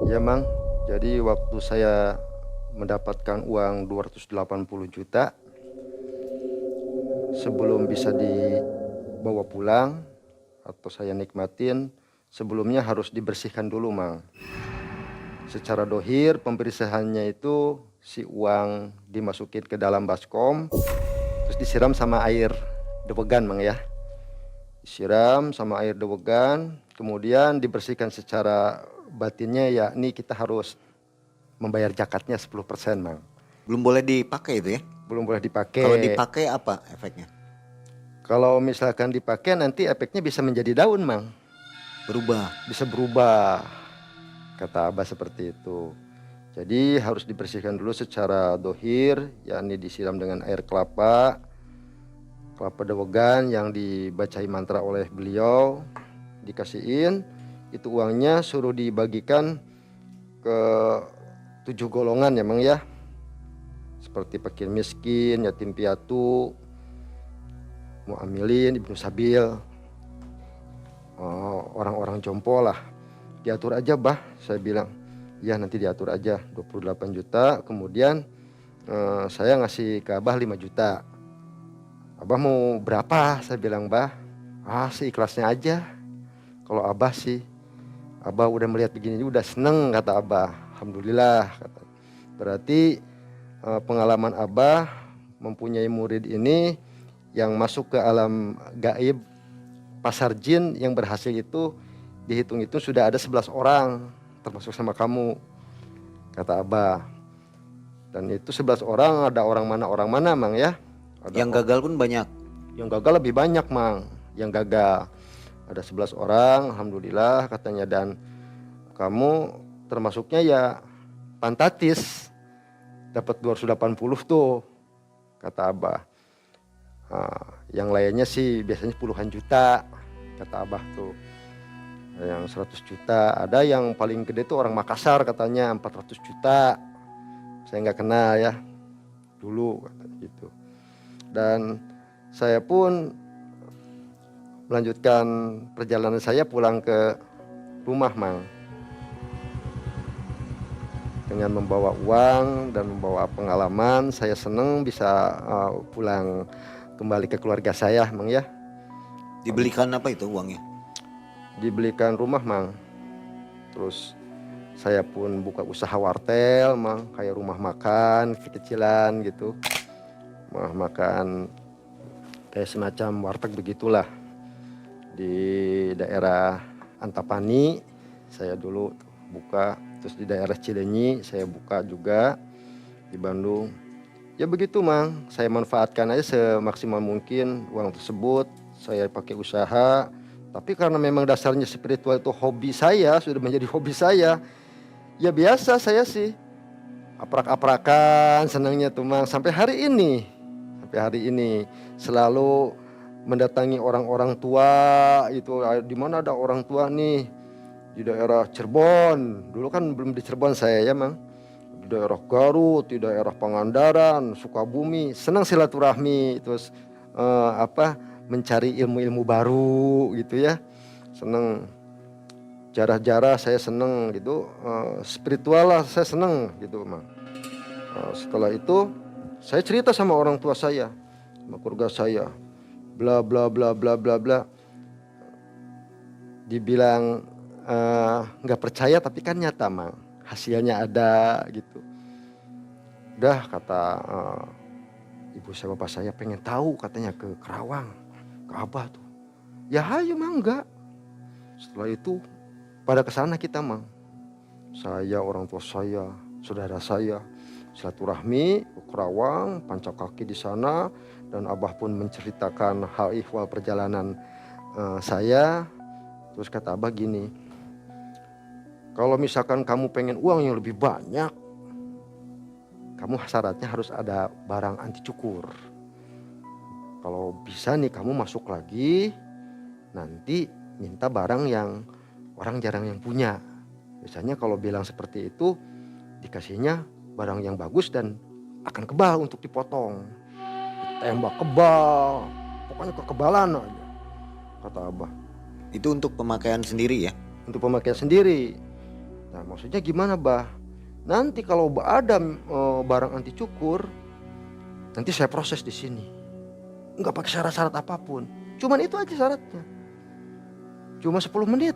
Ya Mang, jadi waktu saya mendapatkan uang 280 juta, sebelum bisa dibawa pulang atau saya nikmatin, sebelumnya harus dibersihkan dulu Mang. Secara dohir pembersihannya itu si uang dimasukin ke dalam baskom, terus disiram sama air dewegan Mang ya. Disiram sama air dewegan, kemudian dibersihkan secara batinnya, yakni kita harus membayar zakatnya 10% Mang. Belum boleh dipakai itu ya? Belum boleh Kalau dipakai. dipakai apa efeknya? Kalau misalkan dipakai nanti efeknya bisa menjadi daun, Mang. Berubah. Bisa berubah, kata Abah seperti itu. Jadi harus dibersihkan dulu secara dohir, yakni disiram dengan air kelapa, kelapa dewegan yang dibacai mantra oleh beliau, dikasihin. Itu uangnya suruh dibagikan ke 7 golongan ya, Mang ya. Seperti fakir miskin, yatim piatu, muamilin, ibnu sabil, orang-orang jompo lah. Diatur aja bah, saya bilang. Ya nanti diatur aja 28 juta. Kemudian saya ngasih ke Abah 5 juta. Abah mau berapa? Saya bilang, bah, sih ikhlasnya aja. Kalau Abah sih, Abah udah melihat begini udah seneng, kata Abah. Alhamdulillah, kata. Berarti pengalaman Abah mempunyai murid ini yang masuk ke alam gaib pasar jin yang berhasil itu, dihitung itu sudah ada 11 orang, termasuk sama kamu, kata Abah. Dan itu 11 orang, ada orang mana Mang ya. Ada Yang gagal pun banyak. yang gagal lebih banyak Mang. Yang gagal ada 11 orang, alhamdulillah katanya. Dan kamu termasuknya ya fantastis, dapat 280 tuh, kata Abah. Yang lainnya sih biasanya puluhan juta, kata Abah tuh. Yang 100 juta, ada yang paling gede tuh orang Makassar katanya 400 juta. Saya nggak kenal ya dulu, kata gitu. Dan saya pun melanjutkan perjalanan saya pulang ke rumah Mang, dengan membawa uang dan membawa pengalaman. Saya seneng bisa pulang kembali ke keluarga saya Mang ya. Dibelikan apa itu uangnya? Dibelikan rumah Mang. Terus saya pun buka usaha wartel Mang, kayak rumah makan kecil-kecilan gitu. Rumah makan kayak semacam warteg begitulah. Di daerah Antapani saya dulu buka, terus di daerah Cileunyi saya buka juga, di Bandung. Ya begitu Mang, saya manfaatkan aja semaksimal mungkin uang tersebut, saya pakai usaha. Tapi karena memang dasarnya spiritual itu hobi saya, sudah menjadi hobi saya. Ya biasa saya sih aprak-aprakan senangnya tuh Mang, sampai hari ini. Sampai hari ini selalu mendatangi orang-orang tua itu. Di mana ada orang tua nih, di daerah Cirebon. Dulu kan belum di Cirebon saya ya Mang. Di daerah Garut, di daerah Pangandaran, Sukabumi. Senang silaturahmi, terus mencari ilmu-ilmu baru gitu ya. Senang jarah-jarah, saya senang gitu. Spiritual lah saya senang gitu Mang. Setelah itu saya cerita sama orang tua saya, sama keluarga saya, bla bla bla bla bla bla. Dibilang nggak percaya, tapi kan nyata Mang, hasilnya ada gitu. Udah kata ibu sama bapak saya, pengen tahu katanya ke Kerawang, ke Abah tuh. Ya hayu Mang, enggak. Setelah itu pada kesana kita Mang, saya, orang tua saya, saudara saya, silaturahmi ke Kerawang, panjat kaki di sana. Dan Abah pun menceritakan hal ihwal perjalanan saya. Terus kata Abah gini, kalau misalkan kamu pengen uang yang lebih banyak, kamu syaratnya harus ada barang anti cukur. Kalau bisa nih kamu masuk lagi, nanti minta barang yang orang jarang yang punya. Biasanya kalau bilang seperti itu, dikasihnya barang yang bagus dan akan kebal untuk dipotong. Tembak kebal, pokoknya kekebalan aja, kata Abah. Itu untuk pemakaian sendiri ya? Untuk pemakaian sendiri. Nah maksudnya gimana bah? Nanti kalau ada barang anti cukur, nanti saya proses di sini. Nggak pakai syarat-syarat apapun. Cuman itu aja syaratnya. Cuma 10 menit.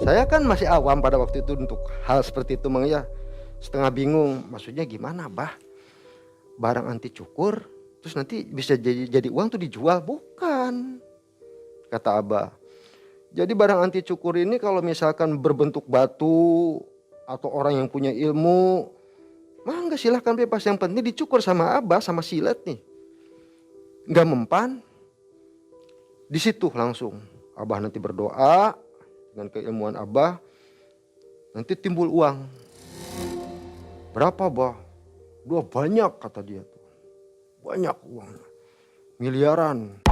Saya kan masih awam pada waktu itu untuk hal seperti itu Mang ya. Setengah bingung, maksudnya gimana bah? Barang anti cukur, terus nanti bisa jadi uang tuh dijual? Bukan, kata Abah. Jadi barang anti cukur ini kalau misalkan berbentuk batu atau orang yang punya ilmu, mangga silahkan bebas. Yang penting dicukur sama Abah, sama silet nih. Nggak mempan, di situ langsung. Abah nanti berdoa, dengan keilmuan Abah, nanti timbul uang. Berapa bah? Banyak kata dia tuh. Banyak uangnya. Miliaran.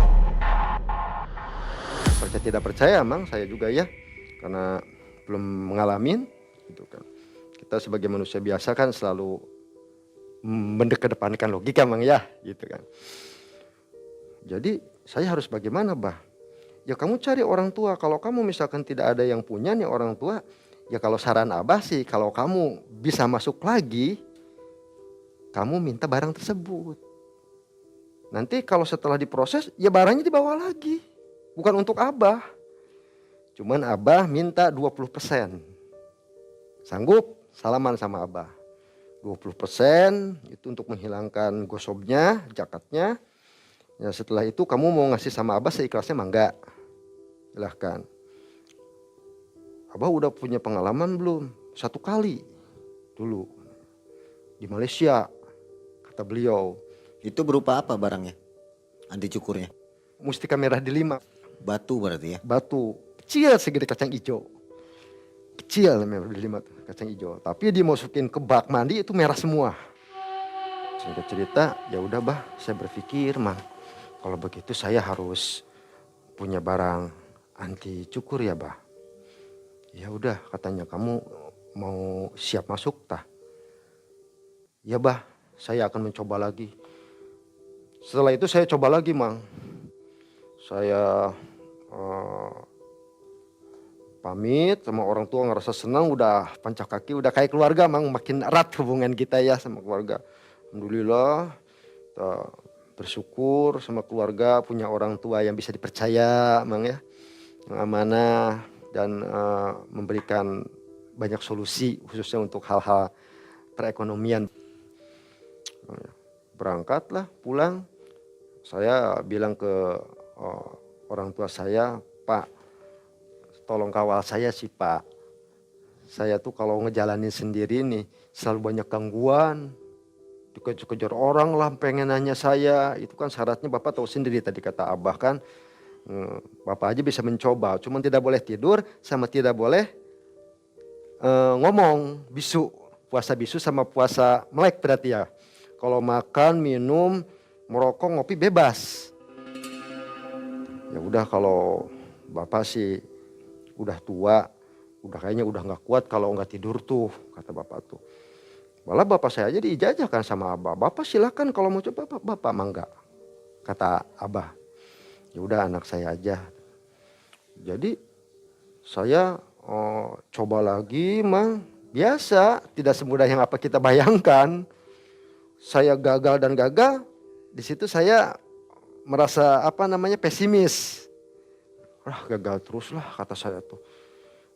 Percaya tidak percaya emang saya juga ya. Karena belum mengalamin gitu kan. Kita sebagai manusia biasa kan selalu mendekedepankan logika Mang ya gitu kan. Jadi saya harus bagaimana bah? Ya kamu cari orang tua. Kalau kamu misalkan tidak ada yang punya nih orang tua, ya kalau saran Abah sih kalau kamu bisa masuk lagi, kamu minta barang tersebut. Nanti kalau setelah diproses, ya barangnya dibawa lagi. Bukan untuk Abah. Cuman Abah minta 20%. Sanggup? Salaman sama Abah. 20% itu untuk menghilangkan gosopnya, jakatnya. Ya setelah itu kamu mau ngasih sama Abah seikhlasnya mangga. Silahkan. Abah udah punya pengalaman belum? 1 kali dulu di Malaysia, kata beliau. Itu berupa apa barangnya? Anti cukurnya? Mustika merah delima. Batu berarti ya? Batu kecil segede kacang hijau. Kecil merah delima tuh, kacang hijau. Tapi dimasukin ke bak mandi itu merah semua. Singkat cerita, ya udah bah, saya berpikir mah kalau begitu saya harus punya barang anti cukur ya bah. Ya udah katanya, kamu mau siap masuk tah? Ya bah, saya akan mencoba lagi. Setelah itu saya coba lagi Mang. Saya pamit sama orang tua, ngerasa senang, udah pancak kaki, udah kayak keluarga Mang. Makin erat hubungan kita ya sama keluarga. Alhamdulillah kita bersyukur sama keluarga punya orang tua yang bisa dipercaya Mang ya. Yang amanah dan memberikan banyak solusi khususnya untuk hal-hal perekonomian. Berangkatlah pulang, saya bilang ke orang tua saya, Pak tolong kawal saya sih Pak. Saya tuh kalau ngejalanin sendiri nih selalu banyak gangguan. Dikejar-kejar orang lah pengen nanya saya. Itu kan syaratnya Bapak tahu sendiri tadi kata Abah kan. Bapak aja bisa mencoba, cuman tidak boleh tidur sama tidak boleh ngomong bisu. Puasa bisu sama puasa melek berarti ya. Kalau makan, minum, merokok, ngopi bebas. Ya udah kalau Bapak sih udah tua, udah kayaknya udah nggak kuat kalau nggak tidur tuh, kata Bapak tuh. Malah Bapak saya aja diijazahkan sama Abah. Bapak silakan kalau mau coba, Bapak mangga, kata Abah. Ya udah anak saya aja. Jadi saya coba lagi Mang. Biasa, tidak semudah yang apa kita bayangkan. Saya gagal dan gagal. Di situ saya merasa pesimis. Gagal terus lah kata saya tuh.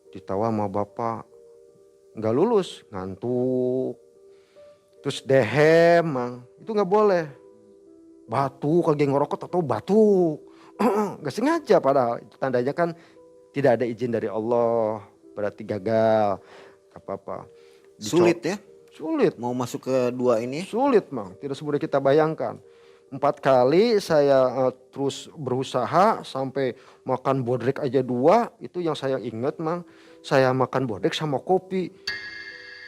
Ditawa sama Bapak. Nggak lulus, ngantuk. Terus dehem Mang. Itu nggak boleh. Batuk, lagi ngerokok atau batuk. Gak sengaja padahal itu tandanya kan tidak ada izin dari Allah, berarti gagal apa-apa. Sulit ya? Sulit. Mau masuk ke 2 ini? Sulit Mang, tidak semudah kita bayangkan. 4 kali saya terus berusaha sampai makan bodrek aja 2, itu yang saya ingat Mang. Saya makan bodrek sama kopi.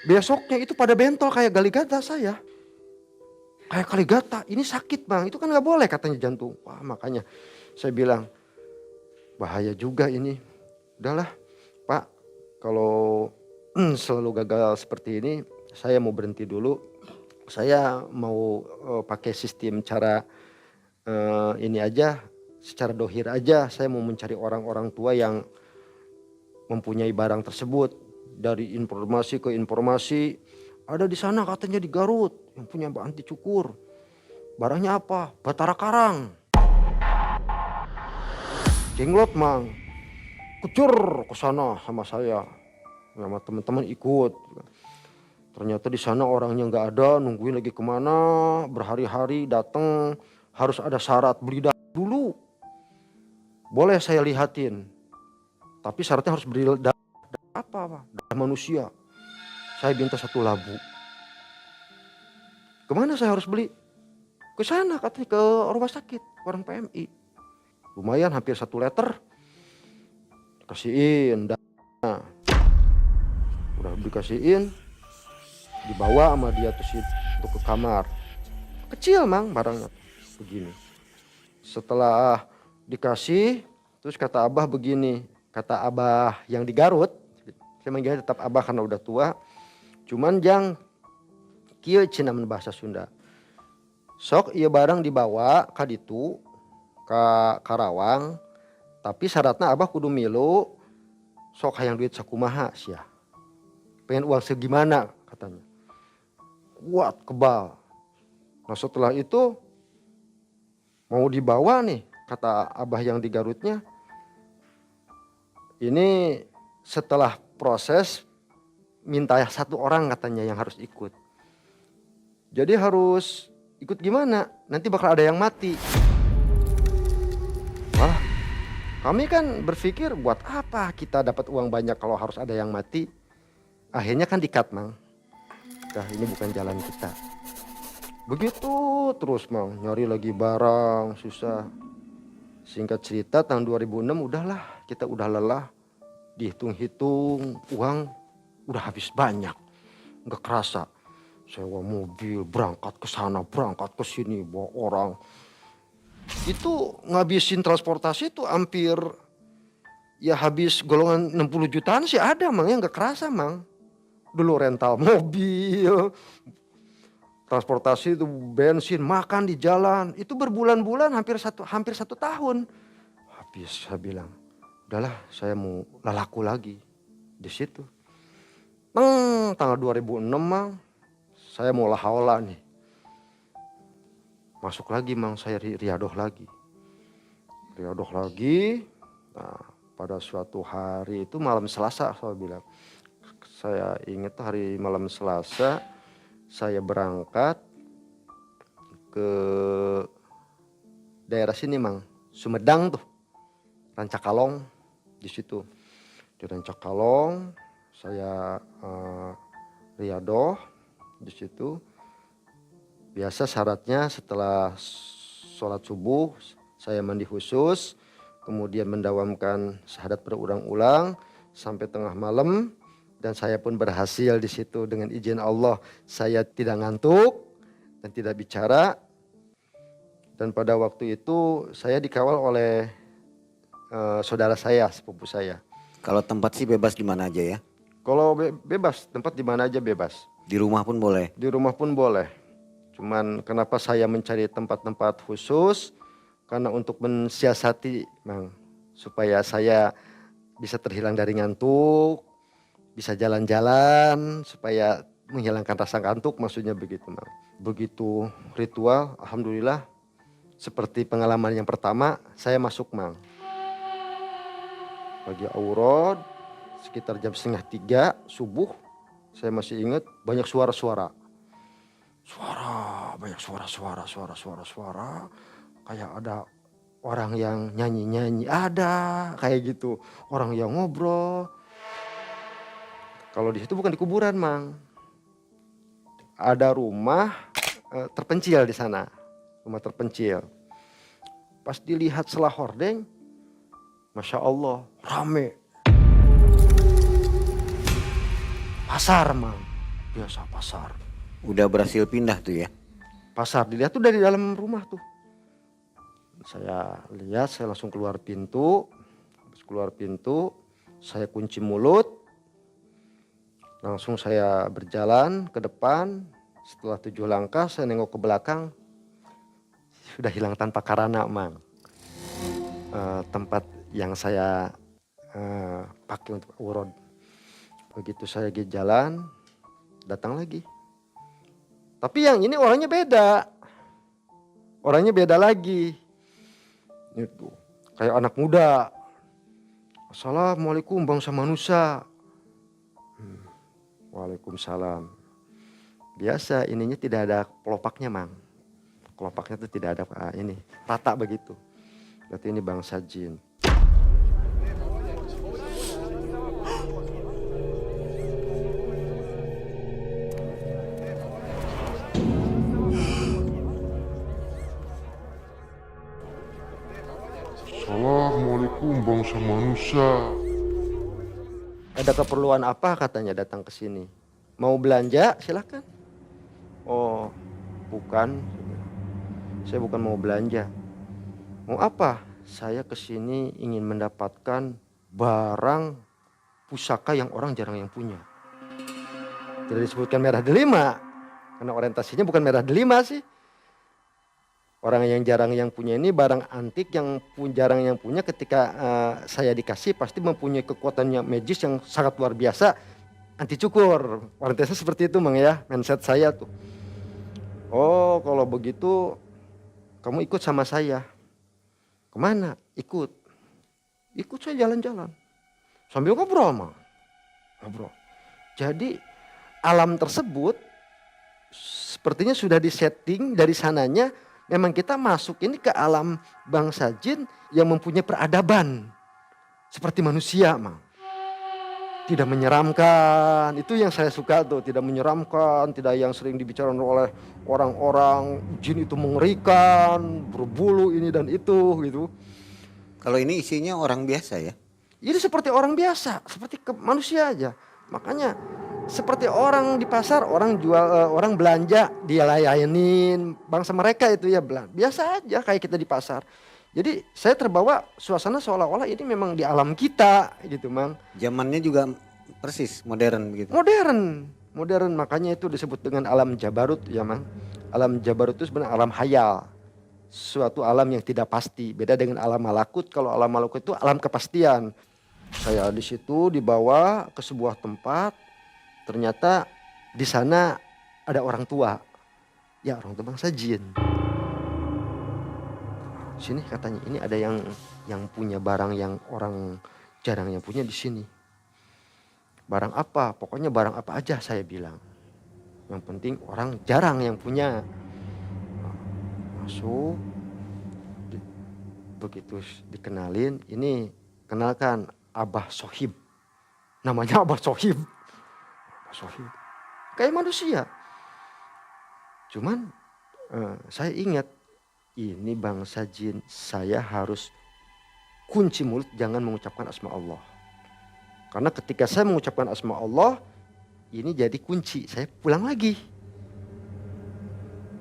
Besoknya itu pada bentol kayak galigata saya. Kayak kaligata, ini sakit Bang, itu kan gak boleh katanya jantung. Wah makanya saya bilang bahaya juga ini. Udahlah Pak, kalau selalu gagal seperti ini, saya mau berhenti dulu. Saya mau pakai sistem cara ini aja, secara dohir aja. Saya mau mencari orang-orang tua yang mempunyai barang tersebut. Dari informasi ke informasi, ada di sana katanya di Garut yang punya anti cukur. Barangnya apa? Batara Karang. Jenglot mang, kucur ke sana sama saya, sama teman-teman ikut. Ternyata di sana orangnya nggak ada, nungguin lagi kemana, berhari-hari datang, harus ada syarat beli darah dulu. Boleh saya lihatin, tapi syaratnya harus beli darah apa? Darah manusia. Saya minta 1 labu. Kemana saya harus beli? Ke sana katanya, ke rumah sakit, orang PMI. Lumayan hampir 1 liter. Kasihin, udah dikasihin, dibawa sama dia tuh ke kamar. Kecil mang barangnya begini. Setelah dikasih, terus kata Abah begini, kata Abah yang di Garut, saya manggilnya tetap Abah karena udah tua, cuman yang kieu cenah bahasa Sunda. Sok ieu barang dibawa ka ditu, ka Karawang, tapi syaratnya Abah kudu milu sok hayang duit sakumaha sia. Pengen uang segimana katanya. Kuat kebal. Nah setelah itu mau dibawa nih, kata Abah yang di Garutnya. Ini setelah proses minta 1 orang katanya yang harus ikut. Jadi harus ikut gimana? Nanti bakal ada yang mati. Wah, kami kan berpikir buat apa kita dapat uang banyak kalau harus ada yang mati. Akhirnya kan di-cut mang. Nah ini bukan jalan kita. Begitu terus mang, nyari lagi barang susah. Singkat cerita tahun 2006 udahlah, kita udah lelah. Dihitung-hitung uang udah habis banyak. Nggak kerasa. Sewa mobil, berangkat ke sana, berangkat ke sini, bawa orang. Itu ngabisin transportasi itu hampir ya habis golongan 60 jutaan sih ada mang, ya nggak kerasa mang. Dulu rental mobil, transportasi itu bensin, makan di jalan, itu berbulan-bulan hampir satu tahun. Habis saya bilang, udahlah saya mau lalaku lagi di situ. Tanggal 2006 mang, saya mau lahaula nih. Masuk lagi mang, saya riadoh lagi. Nah, pada suatu hari itu malam Selasa saya bilang. Saya ingat hari malam Selasa saya berangkat ke daerah sini mang, Sumedang tuh, Rancakalong di situ. Di Rancakalong saya riadoh di situ. Biasa syaratnya setelah sholat subuh saya mandi khusus, kemudian mendawamkan syahadat berulang-ulang sampai tengah malam, dan saya pun berhasil di situ dengan izin Allah. Saya tidak ngantuk dan tidak bicara, dan pada waktu itu saya dikawal oleh saudara saya, sepupu saya. Kalau tempat sih bebas di mana aja ya? Kalau bebas, tempat di mana aja bebas. Di rumah pun boleh? Di rumah pun boleh. Cuman kenapa saya mencari tempat-tempat khusus? Karena untuk mensiasati mang, supaya saya bisa terhilang dari ngantuk, bisa jalan-jalan, supaya menghilangkan rasa ngantuk, maksudnya begitu mang. Begitu ritual, alhamdulillah seperti pengalaman yang pertama, saya masuk mang. Pagi aurod, sekitar jam 2:30 subuh, saya masih ingat banyak suara-suara. Banyak suara. Kayak ada orang yang nyanyi-nyanyi, ada kayak gitu. Orang yang ngobrol. Kalau di situ bukan di kuburan mang. Ada rumah terpencil di sana. Rumah terpencil. Pas dilihat selah hordeng, Masya Allah, rame. Pasar mang, biasa pasar. Udah berhasil pindah tuh ya? Pasar, dilihat tuh dari dalam rumah tuh. Saya lihat, saya langsung keluar pintu. Habis keluar pintu, saya kunci mulut. Langsung saya berjalan ke depan, setelah 7 langkah saya nengok ke belakang, sudah hilang tanpa karana Mang. Tempat yang saya pakai untuk urod. Begitu saya lagi jalan, datang lagi. Tapi yang ini orangnya beda. Orangnya beda lagi. Itu kayak anak muda. Assalamualaikum bangsa manusia. Waalaikumsalam. Biasa ininya tidak ada kelopaknya Mang. Kelopaknya itu tidak ada ini, rata begitu. Berarti ini bangsa jin. Assalamualaikum bangsa manusia. Ada keperluan apa katanya datang ke sini? Mau belanja? Silakan. Oh, bukan. Saya bukan mau belanja. Mau apa? Saya ke sini ingin mendapatkan barang pusaka yang orang jarang yang punya. Tidak disebutkan merah delima, karena orientasinya bukan merah delima sih. Orang yang jarang yang punya ini barang antik yang jarang yang punya, ketika saya dikasih pasti mempunyai kekuatannya magis yang sangat luar biasa, anti cukur. Orientasinya seperti itu Mang ya, mindset saya tuh. Oh kalau begitu kamu ikut sama saya. Kemana? Ikut. Ikut saya jalan-jalan. Sambil ngobrol Mang. Ngobrol. Jadi alam tersebut sepertinya sudah disetting dari sananya. Memang kita masuk ini ke alam bangsa jin yang mempunyai peradaban. Seperti manusia Mang. Tidak menyeramkan. Itu yang saya suka tuh. Tidak menyeramkan. Tidak yang sering dibicarakan oleh orang-orang. Jin itu mengerikan. Berbulu ini dan itu gitu. Kalau ini isinya orang biasa ya? Jadi seperti orang biasa. Seperti manusia aja. Makanya seperti orang di pasar, orang jual, orang belanja, dia layanin bangsa mereka itu ya biasa aja kayak kita di pasar. Jadi saya terbawa suasana seolah-olah ini memang di alam kita gitu Mang. Zamannya juga persis modern begitu. Modern makanya itu disebut dengan alam Jabarut ya Mang. Alam Jabarut itu sebenarnya alam hayal. Suatu alam yang tidak pasti. Beda dengan alam malakut. Kalau alam malakut itu alam kepastian. Saya di situ dibawa ke sebuah tempat. Ternyata di sana ada orang tua. Ya orang tua bangsa jin. Sini katanya ini ada yang punya barang yang orang jarang yang punya di sini. Barang apa? Pokoknya barang apa aja saya bilang. Yang penting orang jarang yang punya. Masuk. Begitu dikenalin, ini kenalkan Abah Sohib. Namanya Abah Sohib. Sohib. Kayak manusia. Cuman saya ingat ini bangsa jin, saya harus kunci mulut jangan mengucapkan asma Allah. Karena ketika saya mengucapkan asma Allah, ini jadi kunci, saya pulang lagi.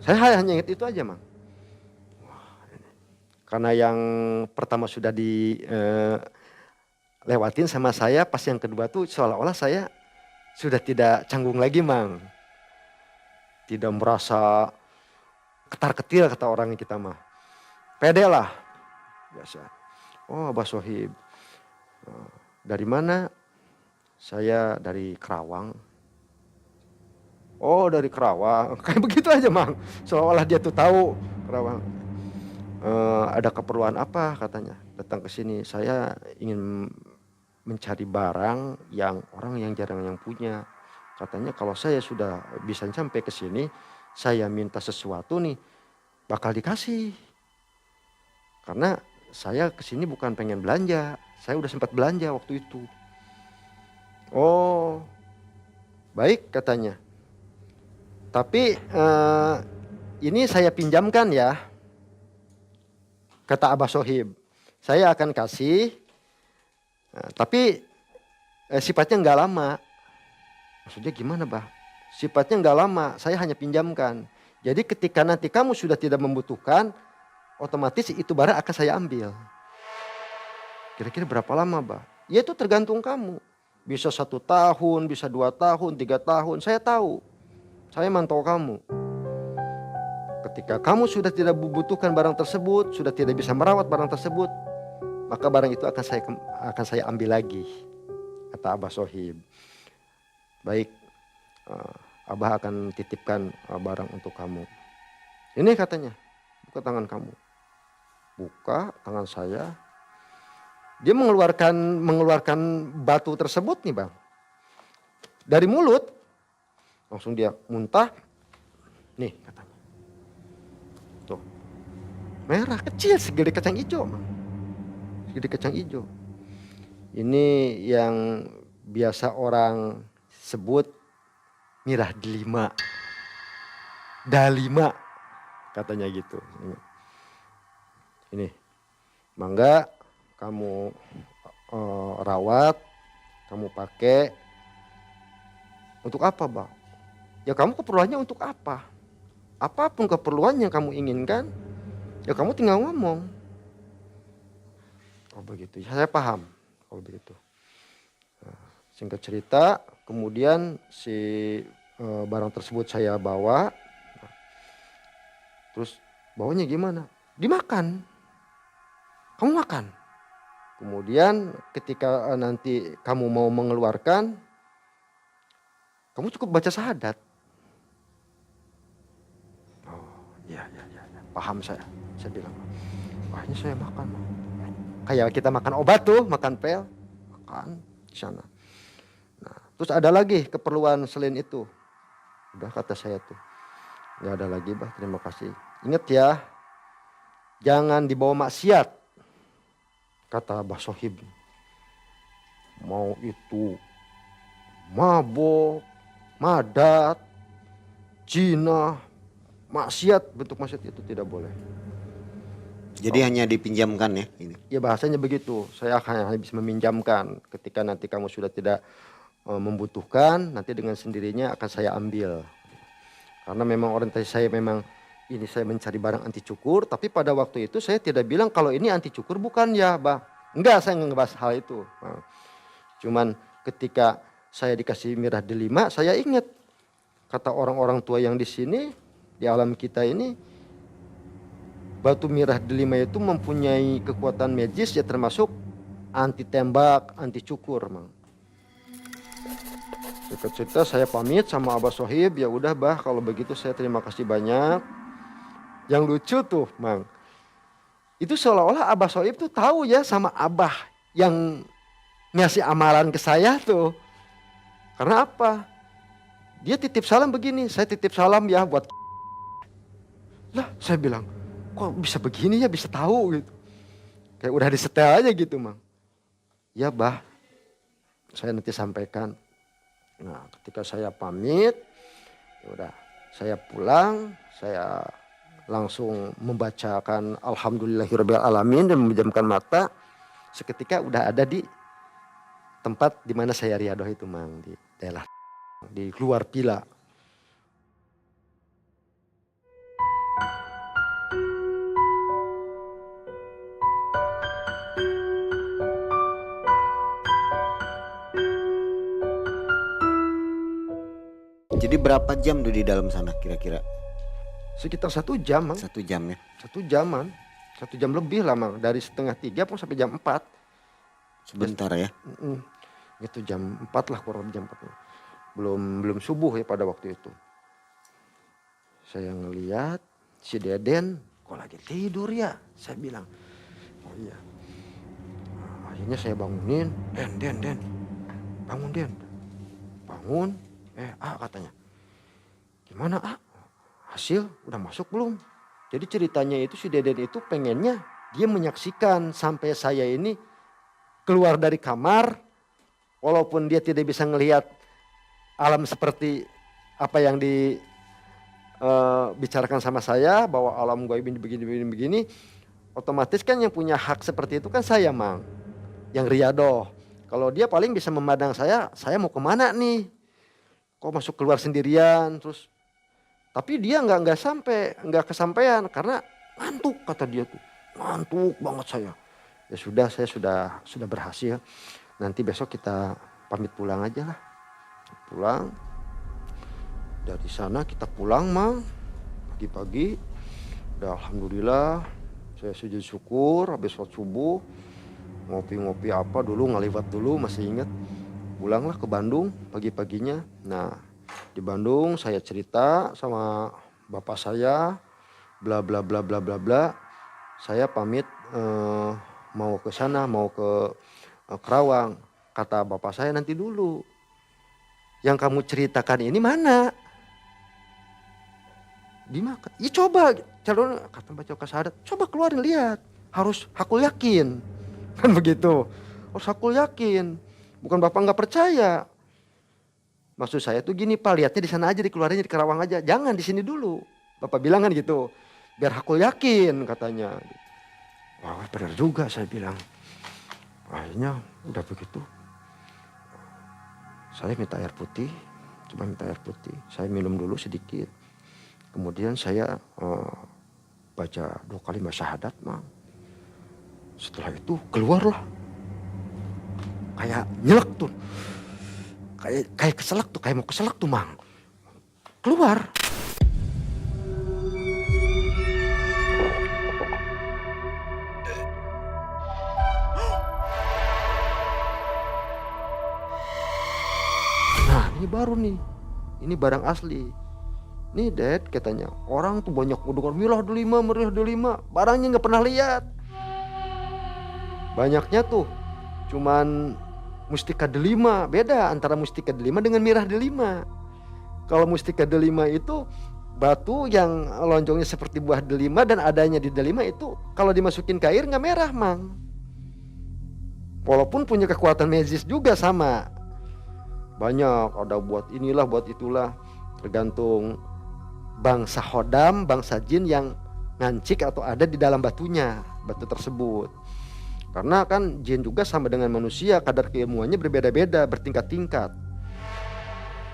Saya hanya ingat itu aja Mang. Karena yang pertama sudah dilewatin sama saya, pas yang kedua tuh seolah-olah saya sudah tidak canggung lagi Mang. Tidak merasa ketar-ketir kata orang kita mah. Pede lah. Biasa. Oh Abah Sohib. Dari mana? Saya dari Kerawang. Oh dari Kerawang. Kayak begitu aja Mang. Seolah-olah dia tuh tahu Kerawang. Ada keperluan apa katanya. Datang ke sini. Saya ingin mencari barang yang orang yang jarang yang punya. Katanya kalau saya sudah bisa sampai ke sini, saya minta sesuatu nih, bakal dikasih. Karena saya ke sini bukan pengen belanja, saya udah sempat belanja waktu itu. Oh, baik katanya. Tapi ini saya pinjamkan ya, kata Abah Sohib. Saya akan kasih. Tapi sifatnya nggak lama. Maksudnya gimana Bah? Sifatnya nggak lama, saya hanya pinjamkan. Jadi ketika nanti kamu sudah tidak membutuhkan, otomatis itu barang akan saya ambil. Kira-kira berapa lama Bah? Ya itu tergantung kamu. Bisa 1 tahun, bisa 2 tahun, 3 tahun. Saya tahu. Saya mantau kamu. Ketika kamu sudah tidak membutuhkan barang tersebut, sudah tidak bisa merawat barang tersebut, maka barang itu akan saya ambil lagi, kata Abah Sohib. Baik, Abah akan titipkan barang untuk kamu. Ini katanya, buka tangan kamu. Buka tangan saya. Dia mengeluarkan batu tersebut nih bang. Dari mulut. Langsung dia muntah. Nih katanya. Tuh. Merah kecil segede kacang hijau bang. Segede kacang hijau. Ini yang biasa orang sebut mirah delima. Dalima. Katanya gitu. Ini. Mangga kamu rawat, kamu pakai. Untuk apa bang? Ya kamu keperluannya untuk apa? Apapun keperluan yang kamu inginkan, ya kamu tinggal ngomong. Oh begitu, ya, saya paham kalau begitu. Nah, singkat cerita, kemudian si barang tersebut saya bawa. Terus bawanya gimana? Dimakan. Kamu makan. Kemudian ketika nanti kamu mau mengeluarkan, kamu cukup baca syahadat. Oh iya, paham saya. Saya bilang, wah ini saya makan. Kayak kita makan obat tuh, makan pil. Makan di sana. Nah, terus ada lagi keperluan selain itu. Udah kata saya tuh. Gak ada lagi bah, terima kasih. Ingat ya, jangan dibawa maksiat. Kata Abah Sohib. Mau itu mabok, madat, zina, maksiat, bentuk maksiat itu tidak boleh. Jadi hanya dipinjamkan ya ini. Ya bahasanya begitu. Saya hanya bisa meminjamkan. Ketika nanti kamu sudah tidak membutuhkan, nanti dengan sendirinya akan saya ambil. Karena memang orientasi saya memang ini saya mencari barang anti cukur, tapi pada waktu itu saya tidak bilang kalau ini anti cukur bukan ya, bah. Enggak, saya nggak ngebahas hal itu. Nah, cuman ketika saya dikasih mirah delima, saya ingat kata orang-orang tua yang di sini, di alam kita ini, batu mirah delima itu mempunyai kekuatan magis ya termasuk anti tembak, anti cukur, mang. Singkat cerita saya pamit sama Abah Sohib, ya udah bah kalau begitu saya terima kasih banyak. Yang lucu tuh, mang, itu seolah-olah Abah Sohib tuh tahu ya sama Abah yang ngasih amalan ke saya tuh. Karena apa? Dia titip salam begini, saya titip salam ya buat. Lah saya bilang, kok bisa begini ya, bisa tahu gitu. Kayak udah disetel aja gitu mang. Ya bah, saya nanti sampaikan. Nah ketika saya pamit, ya udah saya pulang, saya langsung membacakan Alhamdulillahirabbil alamin dan memejamkan mata. Seketika udah ada di tempat di mana saya riadoh itu mang, di daerah di luar pila. Jadi berapa jam tuh di dalam sana kira-kira? Sekitar 1 jam mang. 1 jam ya? 1 jaman. 1 jam lebih lah mang. Dari setengah 3 pun sampai jam 4. Sebentar ya? Itu jam 4 lah, kurang lebih jam 4. Belum subuh ya pada waktu itu. Saya ngeliat si Deden kok lagi tidur ya. Saya bilang, oh iya. Nah, akhirnya saya bangunin. Den. Bangun Den. Bangun. Katanya. Gimana hasil udah masuk belum? Jadi ceritanya itu si Deden itu pengennya dia menyaksikan sampai saya ini keluar dari kamar. Walaupun dia tidak bisa ngelihat alam seperti apa yang dibicarakan sama saya. Bahwa alam gaib ini begini. Otomatis kan yang punya hak seperti itu kan saya mang. Yang riadoh. Kalau dia paling bisa memandang saya mau kemana nih? Kok masuk keluar sendirian terus. Tapi dia nggak kesampaian karena ngantuk kata dia tuh. Ngantuk banget saya. Ya sudah, saya sudah berhasil. Nanti besok kita pamit pulang aja lah. Pulang. Dari sana kita pulang Mang. Pagi-pagi. Udah alhamdulillah. Saya sujud syukur habis sholat subuh. Ngopi-ngopi apa dulu, ngaliwat dulu masih ingat. Pulanglah ke Bandung pagi-paginya. Nah di Bandung saya cerita sama bapak saya. Bla bla bla bla bla bla. Saya pamit mau ke sana, mau ke Kerawang. Kata bapak saya nanti dulu. Yang kamu ceritakan ini mana? Dimakan. Ya coba, calon kata baca kasadat, coba keluarin lihat. Harus hakul yakin. Kan begitu. Harus hakul yakin. Bukan bapak nggak percaya. Maksud saya tuh gini Pak, lihatnya di sana aja, dikeluarinnya di Kerawang aja. Jangan di sini dulu. Bapak bilang kan gitu. Biar hakul yakin katanya. Wah benar juga saya bilang. Akhirnya udah begitu. Saya minta air putih. Coba minta air putih. Saya minum dulu sedikit. Kemudian saya baca 2 kalimat syahadat Mang. Setelah itu keluarlah. Kayak nyelek tuh. Kayak keselak tuh. Kayak mau keselak tuh Mang. Keluar. Nah ini baru nih. Ini barang asli. Nih Dad katanya. Orang tuh banyak mendengar mirah delima, mirah delima. Barangnya gak pernah lihat. Banyaknya tuh cuman mustika delima. Beda antara mustika delima dengan mirah delima. Kalau mustika delima itu batu yang lonjongnya seperti buah delima dan adanya di delima itu kalau dimasukin ke air gak merah Mang. Walaupun punya kekuatan magis juga sama. Banyak ada buat inilah buat itulah. Tergantung bangsa hodam, bangsa jin yang ngancik atau ada di dalam batunya, batu tersebut. Karena kan jin juga sama dengan manusia, kadar keilmuannya berbeda-beda, bertingkat-tingkat,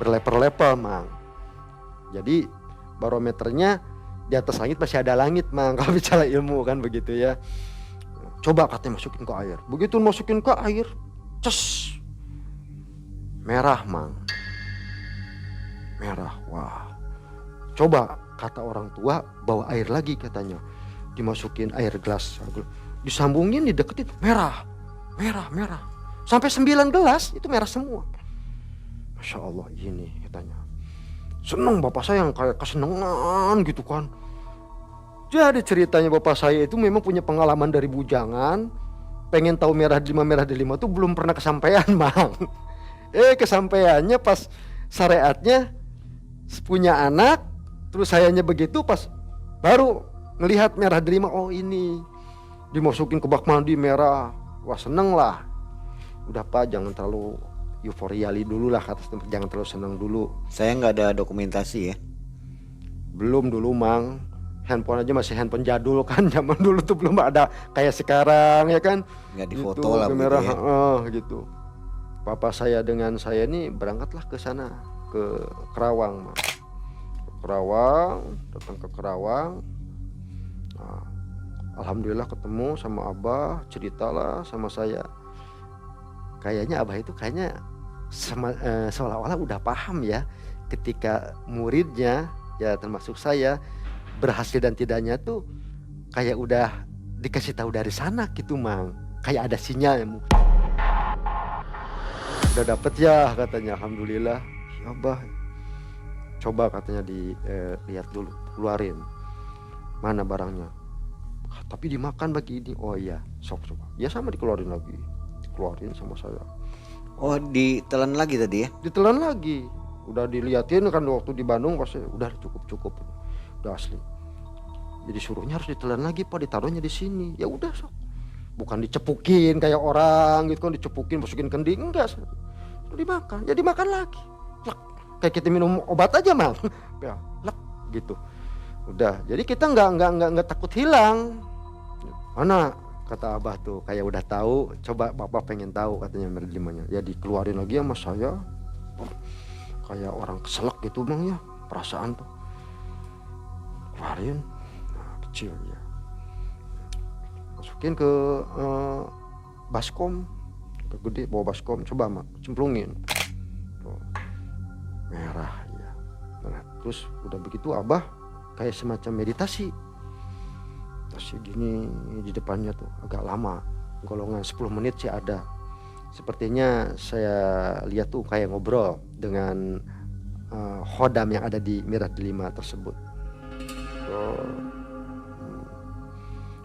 berlevel-level Mang. Jadi barometernya di atas langit masih ada langit Mang, kalau bicara ilmu kan begitu ya. Coba katanya masukin ke air. Begitu masukin ke air, ces, merah Mang. Merah, wah. Coba kata orang tua bawa air lagi katanya. Dimasukin air gelas. Disambungin, dideketin, merah. Merah, merah. Sampai 9 gelas itu merah semua. Masya Allah ini katanya. Seneng bapak saya yang kayak kesenengan gitu kan. Jadi ceritanya bapak saya itu memang punya pengalaman dari bujangan. Pengen tahu merah delima tuh belum pernah kesampaian Mang. Kesampaiannya pas syariatnya punya anak. Terus sayanya begitu pas baru ngelihat merah delima, oh ini dimasukin ke bak mandi merah. Wah seneng lah. Udah Pak jangan terlalu euforiali dulu lah kata, jangan terlalu seneng dulu. Saya nggak ada dokumentasi ya. Belum dulu Mang. Handphone aja masih handphone jadul kan, zaman dulu tuh belum ada kayak sekarang ya kan. Nggak Gitu, difoto lah kamera, begitu ya. gitu. Papa saya dengan saya nih berangkatlah ke sana, ke Kerawang Mang. Kerawang, datang ke Kerawang. Nah, alhamdulillah ketemu sama Abah, ceritalah sama saya. Kayaknya Abah itu kayaknya seolah-olah udah paham ya, ketika muridnya ya termasuk saya berhasil dan tidaknya tuh kayak udah dikasih tahu dari sana gitu Mang. Kayak ada sinyal. Udah dapet ya katanya, alhamdulillah. Ya Abah, coba katanya dilihat dulu, keluarin mana barangnya. Tapi dimakan bagi ini. Oh iya, sok coba. Ya sama dikeluarin lagi, dikeluarin sama saya. Oh ditelan lagi tadi ya? Ditelan lagi. Udah diliatin kan waktu di Bandung pasti udah cukup, udah asli. Jadi suruhnya harus ditelan lagi Pak, ditaruhnya di sini. Ya udah sok. Bukan dicepukin kayak orang gitu kan, dicepukin masukin kending, enggak. Dimakan, ya dimakan lagi. Lek. Kayak kita minum obat aja Mang. Ya, lek gitu. Udah, jadi kita nggak takut hilang. Mana kata Abah tuh kayak udah tahu, coba Bapak pengen tahu katanya merah delimanya. Ya dikeluarin lagi sama saya. Kayak orang keselak gitu Bang ya, perasaan tuh. Keluarin, nah, kecil ya. Masukin ke baskom gede bawa baskom, coba mak cemplungin. Tuh, merah ya. Nah, terus udah begitu abah kayak semacam meditasi. Meditasi gini di depannya tuh agak lama, golongan 10 menit sih ada. Sepertinya saya lihat tuh kayak ngobrol dengan khodam yang ada di Mirah Delima tersebut. So,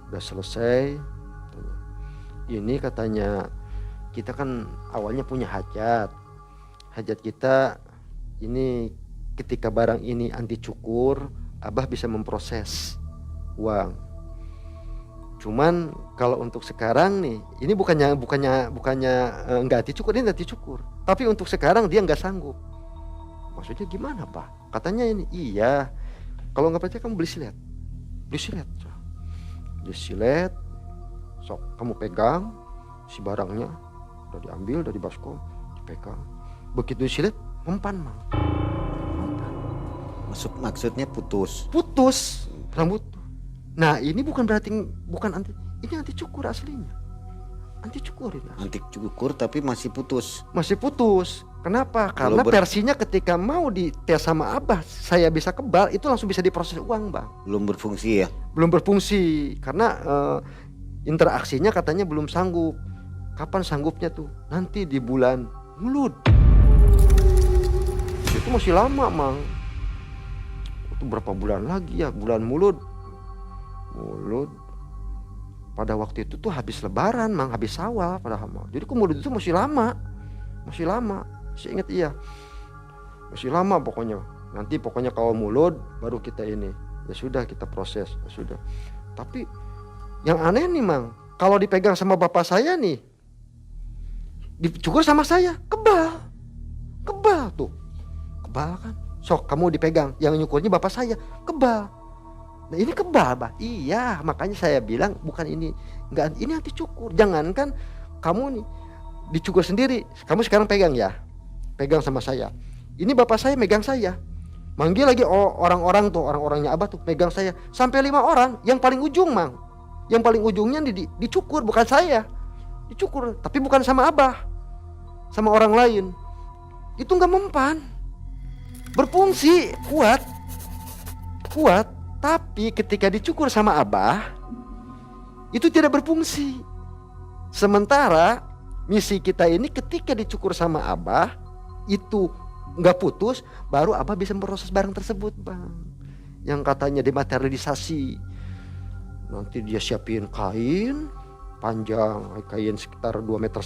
udah selesai. Ini katanya kita kan awalnya punya hajat. Hajat kita ini ketika barang ini anti cukur, abah bisa memproses uang. Cuman kalau untuk sekarang nih, ini bukannya nggak anti cukur, ini anti cukur. Tapi untuk sekarang dia nggak sanggup. Maksudnya gimana pak? Katanya ini, iya. Kalau nggak percaya kamu beli silet. Beli silet, sok kamu pegang si barangnya, udah diambil dari baskom, dipegang. Begitu silet, mempan mang. Maksudnya putus. Putus rambut. Nah ini bukan berarti ini anti cukur aslinya. Anti cukur ini. Anti cukur tapi masih putus. Masih putus. Kenapa? Karena versinya ketika mau dites sama abah saya bisa kebal, itu langsung bisa diproses uang bang. Belum berfungsi ya? Belum berfungsi karena interaksinya katanya belum sanggup. Kapan sanggupnya tuh? Nanti di bulan Mulud. Itu masih lama mang. Itu berapa bulan lagi ya? Bulan Mulud. Pada waktu itu tuh habis lebaran mang, habis Syawal padahal. Jadi Mulud itu masih lama. Saya ingat iya. Masih lama pokoknya. Nanti pokoknya kalau Mulud baru kita ini. Ya sudah kita proses, ya sudah. Tapi yang aneh nih mang, kalau dipegang sama bapak saya nih, dicukur sama saya, kebal tuh, kebal kan. Sok kamu dipegang, yang nyukurnya bapak saya, kebal. Nah ini kebal bah, iya makanya saya bilang bukan ini, enggak ini anti cukur. Jangankan kamu nih dicukur sendiri, kamu sekarang pegang ya, pegang sama saya. Ini bapak saya megang saya, manggil lagi orang-orang tuh, orang-orangnya abah tuh megang saya, sampai 5 orang. Yang paling ujung mang, yang paling ujungnya dicukur bukan saya, dicukur tapi bukan sama abah, sama orang lain. Itu nggak mempan, berfungsi kuat, tapi ketika dicukur sama abah itu tidak berfungsi. Sementara misi kita ini ketika dicukur sama abah itu nggak putus, baru abah bisa memproses barang tersebut bang, yang katanya dematerialisasi. Nanti dia siapin kain panjang, kain sekitar 2,5 meter,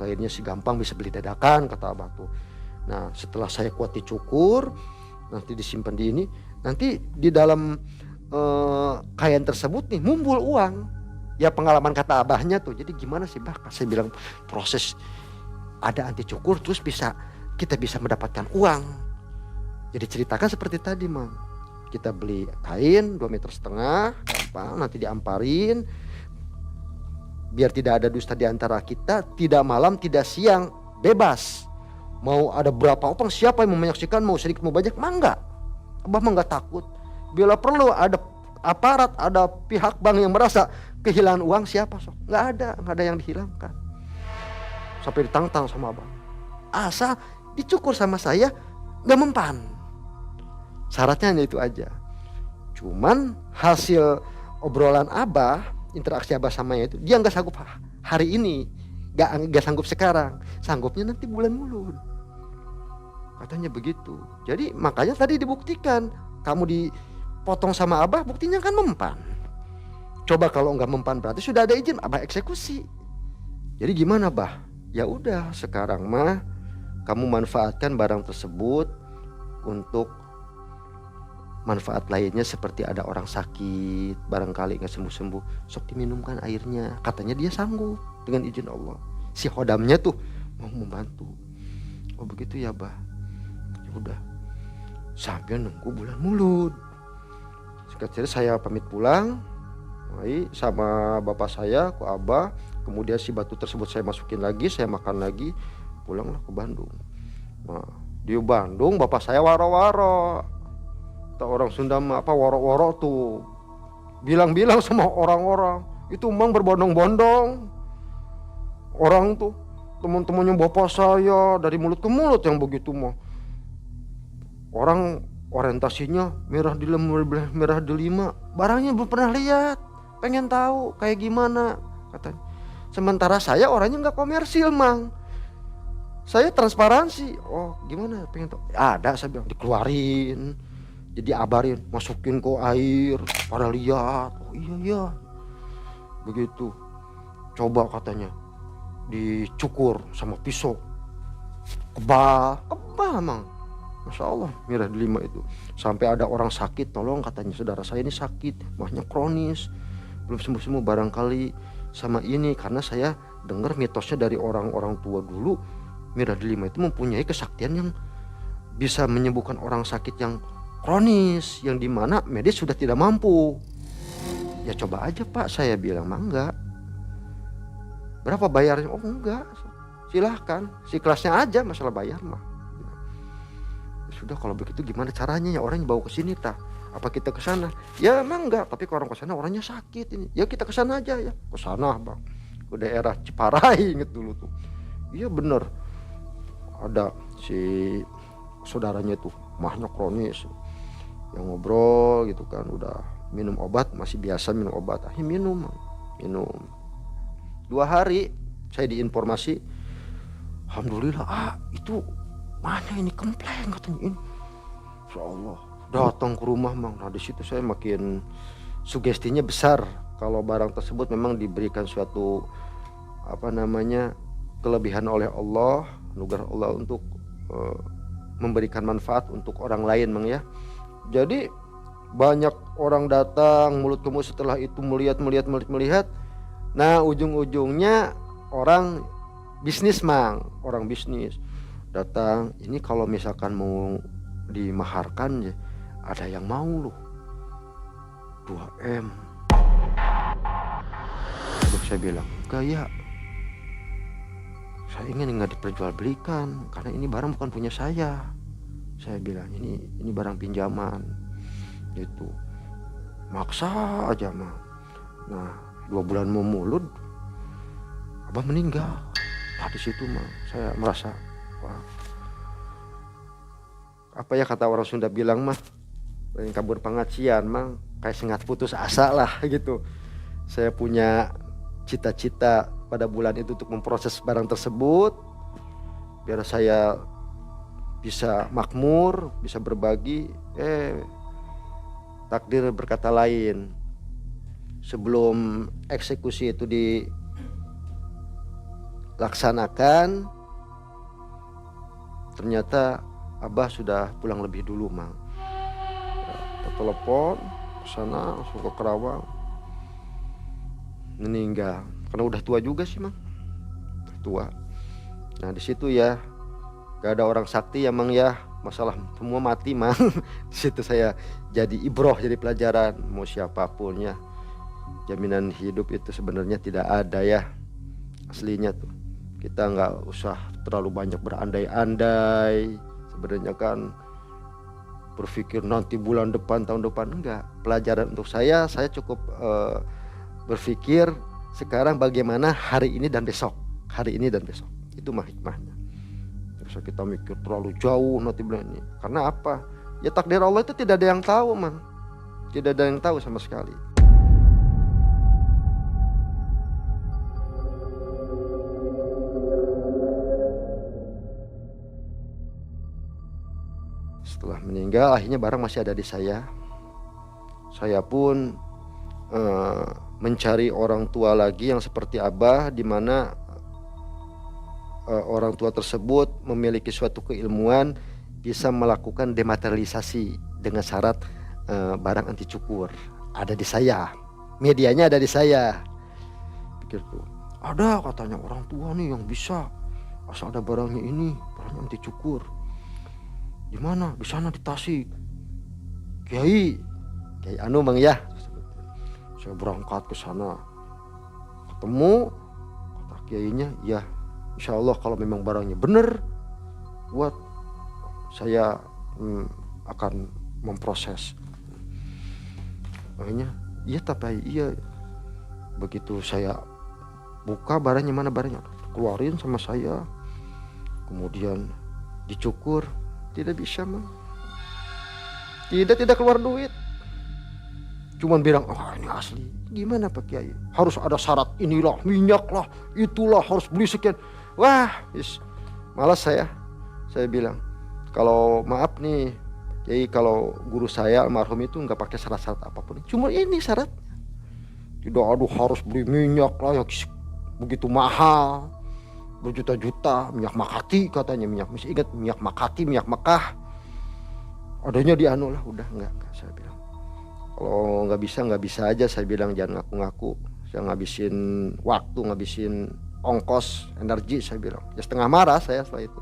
kainnya sih gampang bisa beli dadakan kata abah tuh. Nah setelah saya kuat dicukur, nanti disimpan di ini, nanti di dalam kain tersebut nih mumbul uang. Ya pengalaman kata abahnya tuh. Jadi gimana sih bah, saya bilang proses ada anti cukur terus kita bisa mendapatkan uang. Jadi ceritakan seperti tadi mang, kita beli kain 2,5 meter, gampang, nanti diamparin, biar tidak ada dusta di antara kita, tidak malam tidak siang, bebas. Mau ada berapa orang, siapa yang mau menyaksikan, mau sedikit mau banyak, mangga. Abah mah nggak takut. Bila perlu ada aparat, ada pihak bank yang merasa kehilangan uang, siapa sok? Nggak ada yang dihilangkan. Sampai ditantang sama abah, asal dicukur sama saya nggak mempan. Syaratnya hanya itu aja. Cuman hasil obrolan abah, interaksi abah samanya itu, dia nggak sanggup hari ini, nggak sanggup sekarang, sanggupnya nanti bulan Mulud. Katanya begitu. Jadi makanya tadi dibuktikan, kamu dipotong sama abah, buktinya kan mempan. Coba kalau nggak mempan berarti sudah ada izin, abah eksekusi. Jadi gimana bah? Ya udah sekarang mah kamu manfaatkan barang tersebut untuk manfaat lainnya, seperti ada orang sakit barangkali nggak sembuh-sembuh, sok diminumkan airnya. Katanya dia sanggup dengan izin Allah. Si khodamnya tuh mau membantu. Oh begitu ya bah. Ya udah sambil nunggu bulan Mulud. Sekali saya pamit pulang, sama bapak saya, ke abah. Kemudian si batu tersebut saya masukin lagi, saya makan lagi, pulanglah ke Bandung. Nah di Bandung bapak saya waro-waro. Orang Sunda mah apa woro-woro tuh, bilang-bilang sama orang-orang itu emang berbondong-bondong. Orang tuh teman-temannya bapak saya dari mulut ke mulut yang begitu mah. Orang orientasinya merah di merah delima, barangnya belum pernah lihat, pengen tahu kayak gimana katanya. Sementara saya orangnya nggak komersil mang, saya transparansi. Oh gimana pengen tahu? Ada, saya bilang dikeluarin, jadi abarin, masukin ke air, pada lihat. Oh iya iya, begitu. Coba katanya dicukur sama pisau, kebal mang. Masya Allah merah delima itu. Sampai ada orang sakit, tolong katanya, saudara saya ini sakit, mahnya kronis, belum sembuh-sembuh, barangkali sama ini. Karena saya dengar mitosnya dari orang-orang tua dulu, merah delima itu mempunyai kesaktian yang bisa menyembuhkan orang sakit yang kronis, yang dimana medis sudah tidak mampu. Ya coba aja pak, saya bilang mah enggak. Berapa bayarnya? Oh enggak, silahkan, si kelasnya aja, masalah bayar mah. Sudah kalau begitu gimana caranya ya, orang yang bawa ke sini tah? Apa kita ke sana? Ya emang enggak, tapi kalau orang ke sana orangnya sakit ini. Ya kita ke sana aja ya. Ke sana bang, ke daerah Ciparai, inget dulu tuh. Iya bener, ada si saudaranya tuh mahnya kronis, yang ngobrol gitu kan, udah minum obat, masih biasa minum obat, minum 2 hari saya diinformasi, alhamdulillah itu mana ini kempleng katanya ini. Insya Allah datang ke rumah mang. Nah di situ saya makin sugestinya besar kalau barang tersebut memang diberikan suatu kelebihan oleh Allah, anugerah Allah untuk memberikan manfaat untuk orang lain mang ya. Jadi banyak orang datang mulut ke mulut, setelah itu melihat. Nah ujung-ujungnya orang bisnis mang, orang bisnis datang, ini kalau misalkan mau dimaharkan ya, ada yang mau loh 2M. Terus saya bilang enggak, saya ingin nggak diperjualbelikan karena ini barang bukan punya saya. Saya bilang ini barang pinjaman gitu. Maksa aja mah. Nah 2 bulan mau mulut, abah meninggal. Nah di situ mah saya merasa, wah, apa ya kata orang Sunda bilang mah, lain kabur pengacian mang, kayak sengat putus asa lah gitu. Saya punya cita-cita pada bulan itu untuk memproses barang tersebut biar saya bisa makmur, bisa berbagi. Takdir berkata lain. Sebelum eksekusi itu dilaksanakan, ternyata abah sudah pulang lebih dulu mang. Telepon ke sana, langsung ke Kerawang, meninggal karena udah tua juga sih mang, tua. Nah di situ ya gak ada orang sakti ya mang ya, masalah semua mati mang. Di situ saya jadi ibroh, jadi pelajaran. Mau siapapun ya, jaminan hidup itu sebenarnya tidak ada ya, aslinya tuh. Kita nggak usah terlalu banyak berandai-andai. Sebenarnya kan berpikir nanti bulan depan, tahun depan, enggak. Pelajaran untuk saya cukup berpikir sekarang bagaimana hari ini dan besok, itu mah hikmahnya. Terus kita mikir terlalu jauh nanti bulan ini, karena apa? Ya takdir Allah itu tidak ada yang tahu man, tidak ada yang tahu sama sekali. Setelah meninggal akhirnya barang masih ada di saya. Saya pun mencari orang tua lagi yang seperti abah, di mana orang tua tersebut memiliki suatu keilmuan, bisa melakukan dematerialisasi dengan syarat barang anti cukur. Ada di saya, medianya ada di saya. Pikir tuh, ada katanya orang tua nih yang bisa, asal ada barangnya ini, barangnya anti cukur. Di mana? Di sana di Tasik. Kiai anu bang ya. Saya berangkat ke sana, ketemu, kata kiainya, ya insya Allah kalau memang barangnya benar, buat saya akan memproses. Akhirnya iya tapi iya. Begitu saya buka barangnya, mana barangnya, keluarin sama saya. Kemudian dicukur, tidak bisa Mang. Tidak keluar duit. Cuman bilang, oh ini asli. Gimana Pak Kiai? Harus ada syarat inilah, minyak lah, itulah harus beli sekian. Wah, malas saya. Saya bilang, kalau maaf nih, Kiai, kalau guru saya almarhum itu nggak pakai syarat-syarat apapun. Cuma ini syaratnya. Tidak aduh harus beli minyak lah yang begitu mahal. Berjuta-juta, minyak Makati katanya, masih ingat minyak Makati, minyak Mekah. Adanya di anu lah, udah enggak saya bilang. Kalau nggak bisa aja saya bilang, jangan ngaku-ngaku. Saya ngabisin waktu, ngabisin ongkos, energi saya bilang. Ya setengah marah saya setelah itu.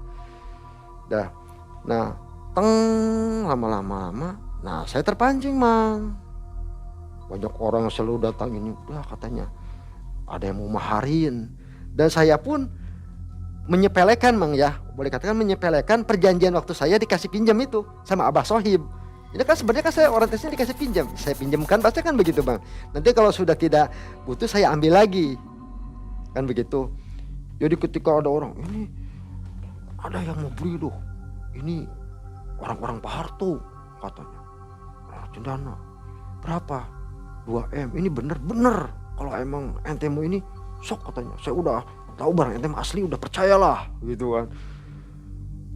Dah. Nah, lama-lama, nah saya terpancing Mang. Banyak orang yang selalu datang ini, udah katanya ada yang mau maharin. Dan saya pun menyepelekan Mang ya, boleh katakan menyepelekan perjanjian waktu saya dikasih pinjam itu sama Abah Sohib. Ini kan sebenarnya kan saya orientasinya dikasih pinjam, saya pinjamkan pasti kan begitu Bang. Nanti kalau sudah tidak butuh saya ambil lagi, kan begitu. Jadi ketika ada orang ini ada yang mau beli loh, ini orang-orang Pak Harto katanya, cendana berapa? 2M, ini bener-bener kalau emang ente mau ini sok katanya, saya udah tahu barang ente asli, udah percayalah gitu kan.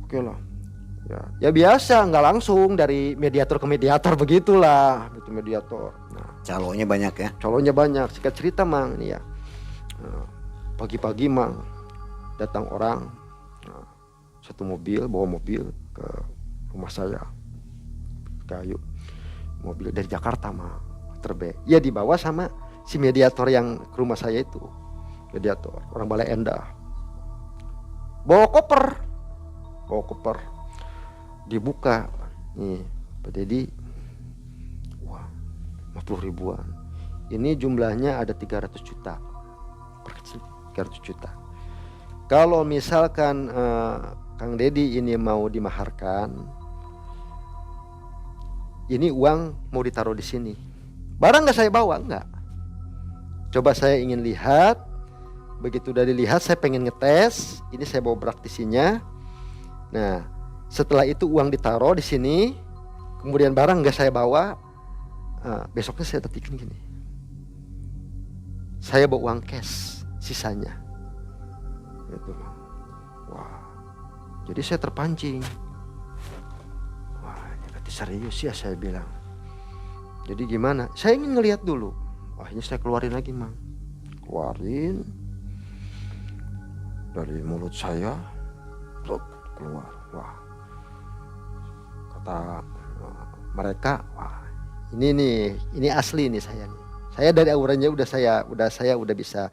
Oke lah. Ya biasa, nggak langsung dari mediator ke mediator begitulah, itu mediator. Nah, Calonnya banyak ya. calonnya banyak. Singkat cerita Mang nih ya, pagi-pagi Mang datang orang, satu mobil, bawa mobil ke rumah saya, kayu, mobil dari Jakarta Mang, terbe. Ya dibawa sama si mediator yang ke rumah saya itu, mediator orang Balai Endah, bawa koper, dibuka nih Pak Dedi, wah 50 ribuan. Ini jumlahnya ada 300 juta, 300 juta. Kalau misalkan Kang Dedi ini mau dimaharkan, ini uang mau ditaruh di sini. Barang nggak saya bawa, nggak. Coba saya ingin lihat, begitu udah dilihat saya pengen ngetes. Ini saya bawa praktisinya. Nah, setelah itu uang ditaruh di sini, kemudian barang nggak saya bawa. Besoknya saya tetikin gini, saya bawa uang cash sisanya. Gitu. Wah, jadi saya terpancing. Wah, ini berarti serius ya saya bilang. Jadi gimana? Saya ingin ngelihat dulu. Wah, ini saya keluarin lagi Mang. Keluarin dari mulut saya, keluar. Wah, kata mereka, wah ini asli nih saya nih. Saya dari auranya udah bisa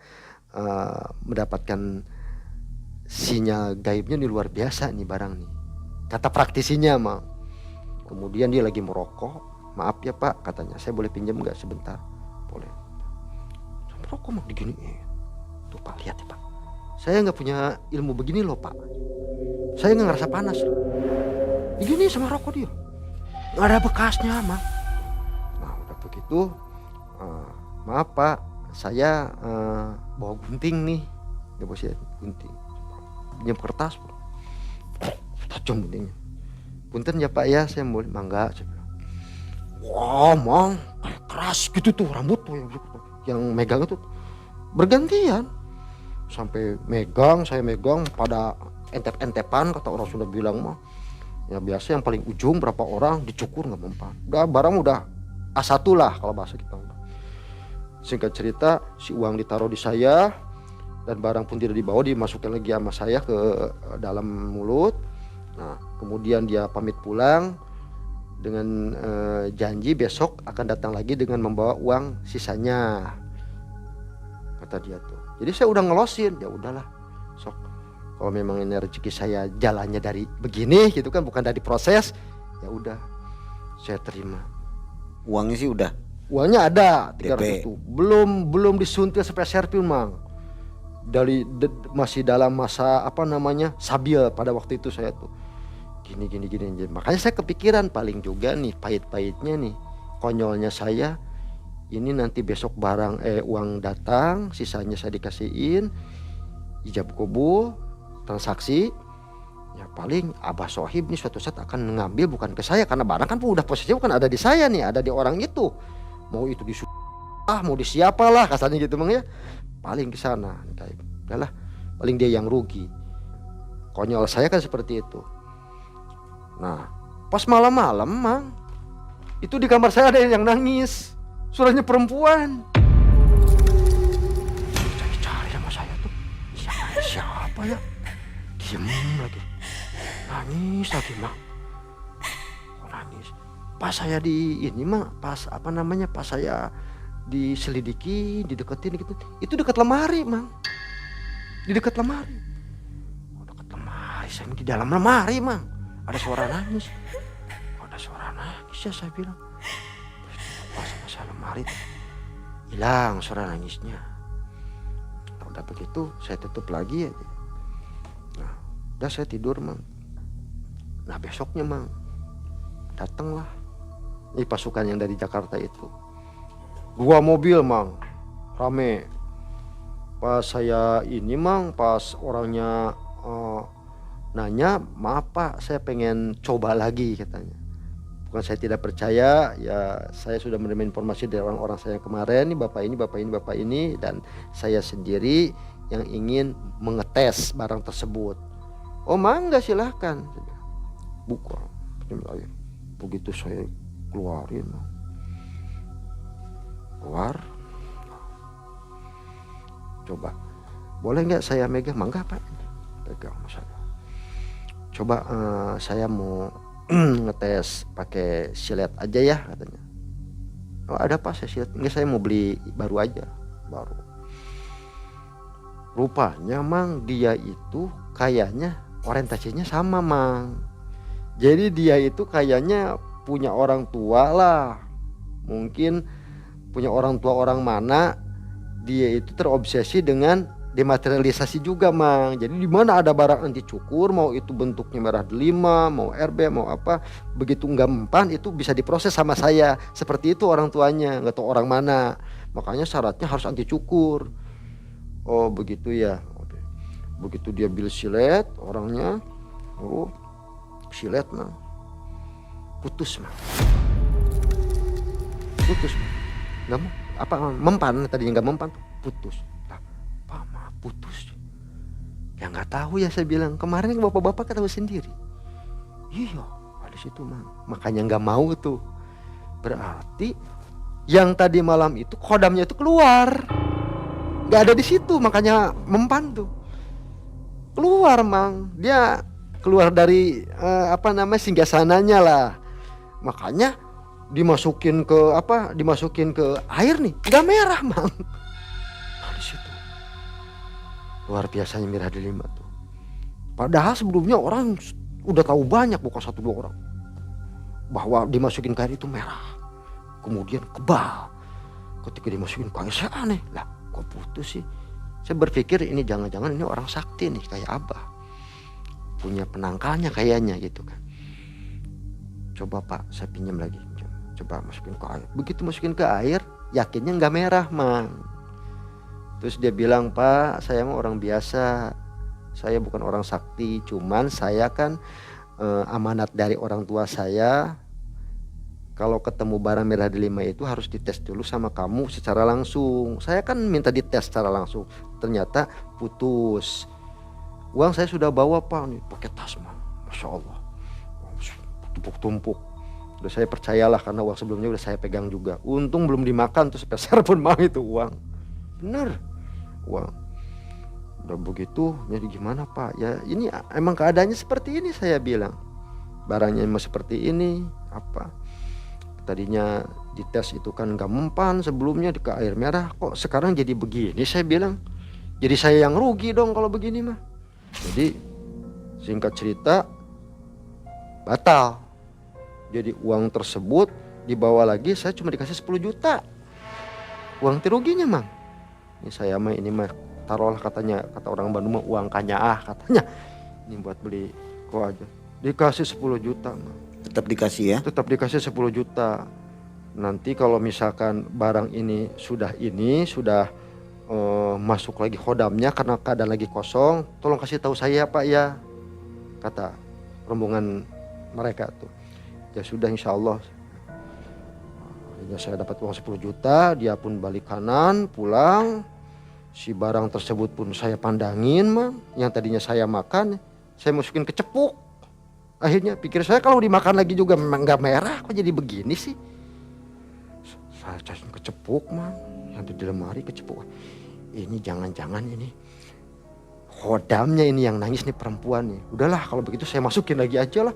mendapatkan sinyal gaibnya nih, luar biasa nih barang nih. Kata praktisinya Mang. Kemudian dia lagi merokok. Maaf ya Pak katanya, saya boleh pinjam nggak sebentar? Boleh. Merokok Mang diginiin. Tuh Pak, lihat ya Pak. Saya nggak punya ilmu begini loh Pak. Saya nggak ngerasa panas. Begini sama rokok dia. Nggak ada bekasnya Mang. Nah udah begitu. Maaf Pak, saya bawa gunting nih. Ya bos ya, gunting. Pinjam kertas. Tajam guntingnya. Punten ya Pak ya, saya mau mangga. Saya bilang, wah Mang, kayak keras gitu tuh rambut tuh yang megang itu bergantian. Sampai megang, saya megang pada entep-entepan, kata orang sudah bilang mah. Ya biasa yang paling ujung berapa orang dicukur nggak mempan. Udah barang udah A1 lah kalau bahasa kita. Singkat cerita, si uang ditaruh di saya dan barang pun tidak dibawa, dimasukkan lagi sama saya ke dalam mulut. Nah, kemudian dia pamit pulang dengan janji besok akan datang lagi dengan membawa uang sisanya. Kata dia tuh. Jadi saya udah ngelosin, ya udahlah. Sok kalau memang ini rezeki saya jalannya dari begini gitu kan, bukan dari proses, ya udah saya terima. Uangnya sih udah. Uangnya ada 300 DP. itu. Belum disuntil sampai serpil Mang. Masih dalam masa sabil pada waktu itu saya tuh. Gini. Makanya saya kepikiran paling juga nih pahit-pahitnya nih, konyolnya saya. Ini nanti besok uang datang, sisanya saya dikasihin. ijab kabul, transaksi. Ya paling Abah Sohib nih suatu saat akan mengambil bukan ke saya karena barang kan udah posisinya bukan ada di saya nih, ada di orang itu. Mau itu di mau di siapalah kasarnya gitu Mang ya. Paling ke sana. Udahlah, paling dia yang rugi. Konyol saya kan seperti itu. Nah, pas malam-malam Mang, itu di kamar saya ada yang nangis. Suaranya perempuan. Cari-cari sama saya tuh. Siapa ya? Diem lagi. Nangis lagi Mang. Oh, nangis. Pas saya di ini Mang, pas saya diselidiki, dideketin gitu. Itu dekat lemari Mang. Di dekat lemari. Oh, dekat lemari. Saya di dalam lemari Mang. Ada suara nangis. Ada suara nangis ya saya bilang. Pas sama lemari hilang suara nangisnya. Udah begitu saya tutup lagi aja. Nah, udah saya tidur Mang. Nah besoknya Mang, datanglah ini pasukan yang dari Jakarta itu. 2 mobil Mang, rame. Pas saya ini Mang, pas orangnya nanya, maaf Pak, saya pengen coba lagi katanya. Bukan saya tidak percaya, ya saya sudah menerima informasi dari orang-orang saya yang kemarin, nih bapak ini, dan saya sendiri yang ingin mengetes barang tersebut. Oh mangga silahkan. Buka, begitu saya keluarin, keluar, coba, boleh nggak saya megang? Mangga Pak, pegang saya. Coba saya mau ngetes pakai silet aja ya katanya. Oh ada Pak saya silet, enggak saya mau beli baru aja, baru. Rupanya Mang dia itu kayaknya orientasinya sama Mang. Jadi dia itu kayaknya punya orang tua lah. Mungkin punya orang tua orang mana, dia itu terobsesi dengan dematerialisasi juga Mang. Jadi di mana ada barang anti cukur, mau itu bentuknya merah delima, mau RB, mau apa, begitu nggak mempan itu bisa diproses sama saya. Seperti itu orang tuanya, nggak tahu orang mana. Makanya syaratnya harus anti cukur. Oh begitu ya. Begitu dia bil silet orangnya, oh silet Mang, putus Mang, nggak mau apa mempan, tadinya nggak mempan putus. Lah Pak mah putus ya nggak tahu ya saya bilang, kemarin bapak-bapak ketahui sendiri. Iya di situ Mang, makanya nggak mau tuh. Berarti yang tadi malam itu kodamnya itu keluar, nggak ada di situ, makanya mempan tuh keluar Mang, dia keluar dari singgasananya lah. Makanya dimasukin ke air nih, nggak merah Mang. Nah di situ luar biasanya merah delima tuh. Padahal sebelumnya orang udah tahu banyak, bukan 1-2 orang, bahwa dimasukin ke air itu merah, kemudian kebal. Ketika dimasukin ke air saya aneh, lah kok putus sih. Saya berpikir ini jangan-jangan ini orang sakti nih kayak Abah, punya penangkalnya kayaknya gitu kan. Coba Pak saya pinjam lagi, coba masukin ke air. Begitu masukin ke air yakinnya nggak merah Mang. Terus dia bilang, Pak saya mah orang biasa, saya bukan orang sakti, cuman saya kan amanat dari orang tua saya, kalau ketemu barang merah delima itu harus dites dulu sama kamu secara langsung. Saya kan minta dites secara langsung, ternyata putus. Uang saya sudah bawa Pak nih, pakai tas Mang, masya Allah, tumpuk-tumpuk. Udah saya percayalah karena uang sebelumnya udah saya pegang juga. Untung belum dimakan tuh sepeser pun Mang itu uang. Bener, uang. Udah begitu, jadi gimana Pak? Ya ini emang keadaannya seperti ini saya bilang. Barangnya emang seperti ini, apa? Tadinya dites itu kan gak mempan sebelumnya ke air merah, kok sekarang jadi begini saya bilang. Jadi saya yang rugi dong kalau begini mah. Jadi singkat cerita batal. Jadi uang tersebut dibawa lagi, saya cuma dikasih 10 juta. Uang ruginya Mang. Ini saya mah ini mah taruhlah katanya, kata orang Bandung mah uang kanyaah katanya. Ini buat beli kok aja. Dikasih 10 juta Mang. Tetap dikasih ya? Tetap dikasih 10 juta. Nanti kalau misalkan barang ini sudah masuk lagi khodamnya karena keadaan lagi kosong, tolong kasih tahu saya Pak ya, kata rombongan mereka tuh. Ya sudah, insya Allah. Akhirnya saya dapat uang 10 juta, dia pun balik kanan pulang. Si barang tersebut pun saya pandangin Mang, yang tadinya saya makan, saya masukin ke cepuk. Akhirnya pikir saya kalau dimakan lagi juga memang nggak merah, kok jadi begini sih. Saya cacing ke cepuk Mang, yang di lemari ke cepuk. Ini jangan-jangan ini khodamnya ini yang nangis nih, perempuan nih. Udahlah kalau begitu saya masukin lagi aja lah.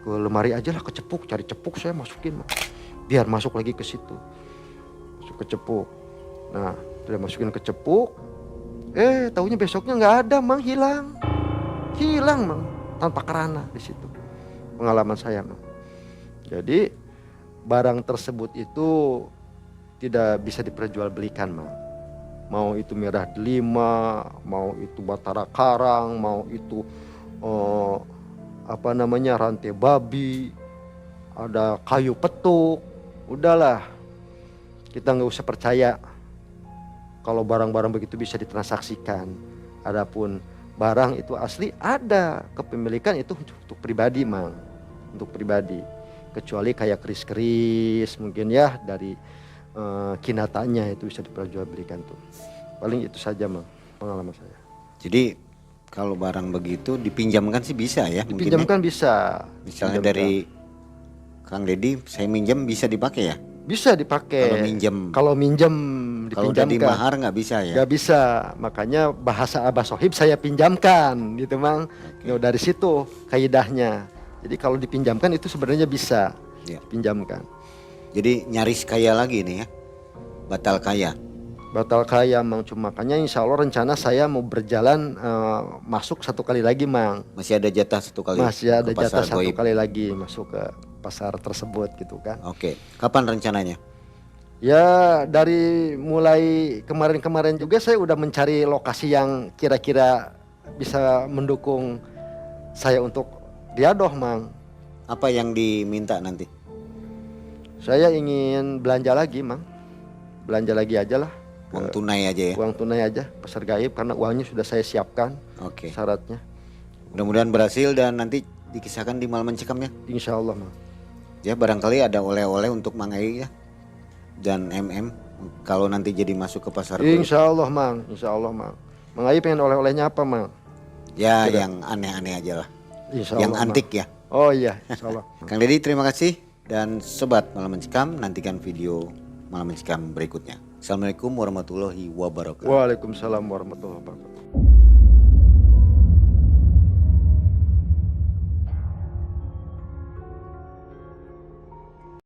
Ke lemari aja lah, ke cepuk, cari cepuk saya masukin Mang. Biar masuk lagi ke situ. Masuk ke cepuk. Nah, udah masukin ke cepuk. Taunya besoknya nggak ada Mang, hilang. Hilang Mang, tanpa kerana di situ. Pengalaman saya Mang. Jadi barang tersebut itu tidak bisa diperjualbelikan Mang. Mau itu merah delima, mau itu batara karang, mau itu rantai babi, ada kayu petuk. Udahlah, kita nggak usah percaya kalau barang-barang begitu bisa ditransaksikan. Adapun barang itu asli, ada kepemilikan itu untuk pribadi Mang, untuk pribadi. Kecuali kayak keris-keris mungkin ya dari kinatanya itu bisa diperjualbelikan tuh. Paling itu saja Mang pengalaman saya. Jadi kalau barang begitu dipinjamkan sih bisa ya? Dipinjamkan bisa. Misalnya dari Kang Deddy, saya minjam bisa dipakai ya? Bisa dipakai. Kalau minjem dipinjamkan. Kalau udah di mahar nggak bisa ya? Nggak bisa. Makanya bahasa Abah Sohib saya pinjamkan gitu Mang. Okay. Dari situ kaidahnya. Jadi kalau dipinjamkan itu sebenarnya bisa pinjamkan. Jadi nyaris kaya lagi nih ya? Batal kaya? Batal kaya Mang, cuma makanya insya Allah rencana saya mau berjalan masuk 1 kali lagi Mang. Masih ada jatah 1 kali? Masih ada jatah 1 kali lagi masuk ke pasar tersebut gitu kan. Oke, kapan rencananya? Ya dari mulai kemarin-kemarin juga saya udah mencari lokasi yang kira-kira bisa mendukung saya untuk diadoh Mang. Apa yang diminta nanti? Saya ingin belanja lagi Mang. Belanja lagi aja lah. Uang tunai aja ya? Uang tunai aja, pasar gaib, karena uangnya sudah saya siapkan. Oke. Syaratnya. Mudah-mudahan berhasil dan nanti dikisahkan di malam mencekam ya? Insya Allah Mang. Ya barangkali ada oleh-oleh untuk Mang Ai ya? Dan MM kalau nanti jadi masuk ke pasar gaib. Insya Allah Mang, insya Allah Mang. Mang Ai pengen oleh-olehnya apa Mang? Ya tidak. Yang aneh-aneh aja lah. Insya yang Allah, antik Mang. Ya? Oh iya, insya Allah. Kang Deddy terima kasih. Dan Sobat Malam Mencekam, nantikan video Malam Mencekam berikutnya. Assalamualaikum warahmatullahi wabarakatuh. Waalaikumsalam warahmatullahi wabarakatuh.